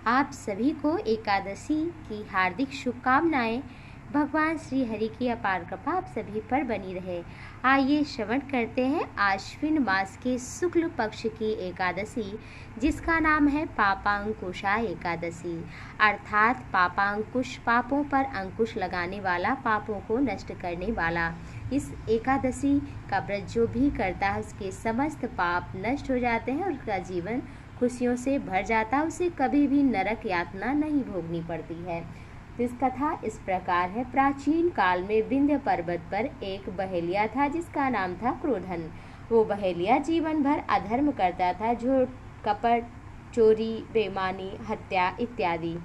आप सभी को एकादशी की हार्दिक शुभकामनाएं। भगवान श्री हरि की अपार कृपा आप सभी पर बनी रहे। आइए श्रवण करते हैं आश्विन मास के शुक्ल पक्ष की एकादशी, जिसका नाम है पापांकुशा एकादशी, अर्थात पापांकुश, पापों पर अंकुश लगाने वाला, पापों को नष्ट करने वाला। इस एकादशी का व्रत जो भी करता है उसके समस्त पाप नष्ट हो जाते हैं और उसका जीवन खुशियों से भर जाता है, उसे कभी भी नरक यातना नहीं भोगनी पड़ती है। तो इस कथा इस प्रकार है। प्राचीन काल में विंध्य पर्वत पर एक बहेलिया था जिसका नाम था क्रोधन। वो बहेलिया जीवन भर अधर्म करता था, झूठ, कपट, चोरी, बेईमानी, हत्या इत्यादि।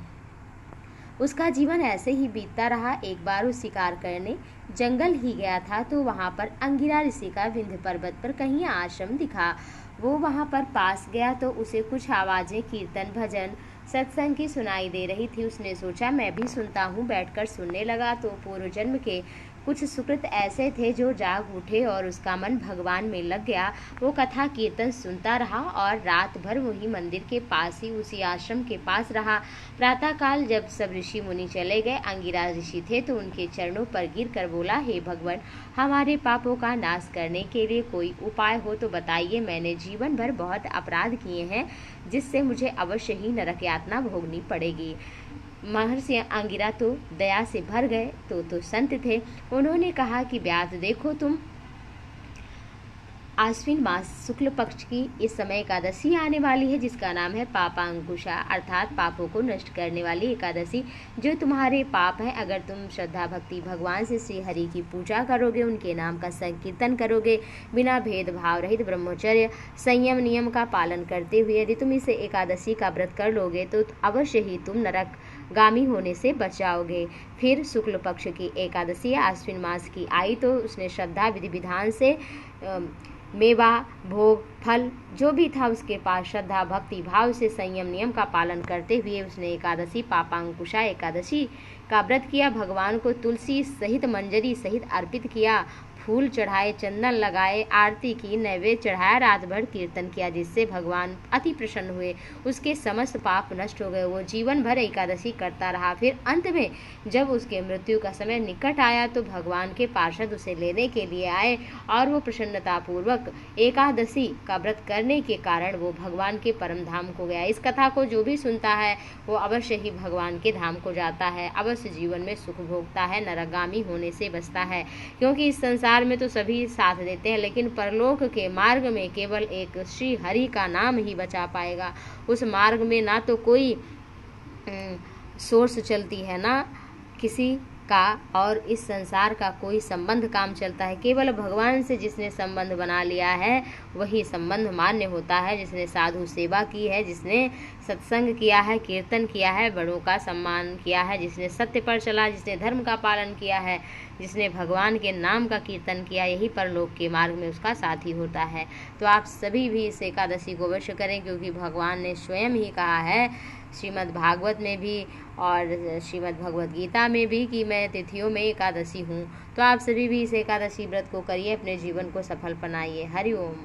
उसका जीवन ऐसे ही बीतता रहा। एक बार वो शिकार करने जंगल ही गया था तो वहाँ पर अंगिरा ऋषि का विंध्य पर्वत पर कहीं आश्रम दिखा। वो वहाँ पर पास गया तो उसे कुछ आवाज़ें कीर्तन, भजन, सत्संग की सुनाई दे रही थी। उसने सोचा मैं भी सुनता हूँ। बैठकर सुनने लगा तो पूर्व जन्म के कुछ सुकृत ऐसे थे जो जाग उठे और उसका मन भगवान में लग गया। वो कथा कीर्तन सुनता रहा और रात भर वही मंदिर के पास ही उसी आश्रम के पास रहा। प्रातःकाल जब सब ऋषि मुनि चले गए, अंगिरा ऋषि थे तो उनके चरणों पर गिर कर बोला, हे भगवान, हमारे पापों का नाश करने के लिए कोई उपाय हो तो बताइए। मैंने जीवन भर बहुत अपराध किए हैं जिससे मुझे अवश्य ही नरक यातना भोगनी पड़ेगी। महर्षि अंगिरा तो दया से भर गए। तो संत थे। उन्होंने कहा कि व्यास, देखो तुम आश्विन मास शुक्ल पक्ष की इस समय एकादशी आने वाली है जिसका नाम है पापांकुशा, अर्थात पापों को नष्ट करने वाली एकादशी। जो तुम्हारे पाप हैं, अगर तुम श्रद्धा भक्ति भगवान से श्री हरि की पूजा करोगे, उनके नाम का संकीर्तन करोगे, बिना भेदभाव रहित ब्रह्मचर्य संयम नियम का पालन करते हुए यदि तुम इसे एकादशी का व्रत कर लोगे तो अवश्य ही तुम नरक गामी होने से बच जाओगे। फिर शुक्ल पक्ष की एकादशी आश्विन मास की आई तो उसने श्रद्धा विधि विधान से मेवा, भोग, फल जो भी था उसके पास श्रद्धा भक्ति भाव से संयम नियम का पालन करते हुए उसने एकादशी पापांकुशा एकादशी का व्रत किया। भगवान को तुलसी सहित मंजरी सहित अर्पित किया, फूल चढ़ाए, चंदन लगाए, आरती की, नैवेद्य चढ़ाया, रात भर कीर्तन किया, जिससे भगवान अति प्रसन्न हुए। उसके समस्त पाप नष्ट हो गए। वो जीवन भर एकादशी करता रहा। फिर अंत में जब उसके मृत्यु का समय निकट आया तो भगवान के पार्षद उसे लेने के लिए आए और वो प्रसन्नतापूर्वक एकादशी का व्रत करने के कारण वो भगवान के परम धाम को गया। इस कथा को जो भी सुनता है वो अवश्य ही भगवान के धाम को जाता है, अवश्य जीवन में सुख भोगता है, नरगामी होने से बचता है। क्योंकि इस संसार में तो सभी साथ देते हैं, लेकिन परलोक के मार्ग में केवल एक श्री हरि का नाम ही बचा पाएगा। उस मार्ग में ना तो कोई सोर्स चलती है, ना किसी का और इस संसार का कोई संबंध काम चलता है। केवल भगवान से जिसने संबंध बना लिया है वही संबंध मान्य होता है। जिसने साधु सेवा की है, जिसने सत्संग किया है, कीर्तन किया है, बड़ों का सम्मान किया है, जिसने सत्य पर चला, जिसने धर्म का पालन किया है, जिसने भगवान के नाम का कीर्तन किया, यही परलोक के मार्ग में उसका साथी होता है। तो आप सभी भी इस एकादशी को अवश्य करें, क्योंकि भगवान ने स्वयं ही कहा है श्रीमद् भागवत में भी और श्रीमद् भगवद गीता में भी कि मैं तिथियों में एकादशी हूँ। तो आप सभी भी इस एकादशी व्रत को करिए, अपने जीवन को सफल बनाइए। हरि ओम।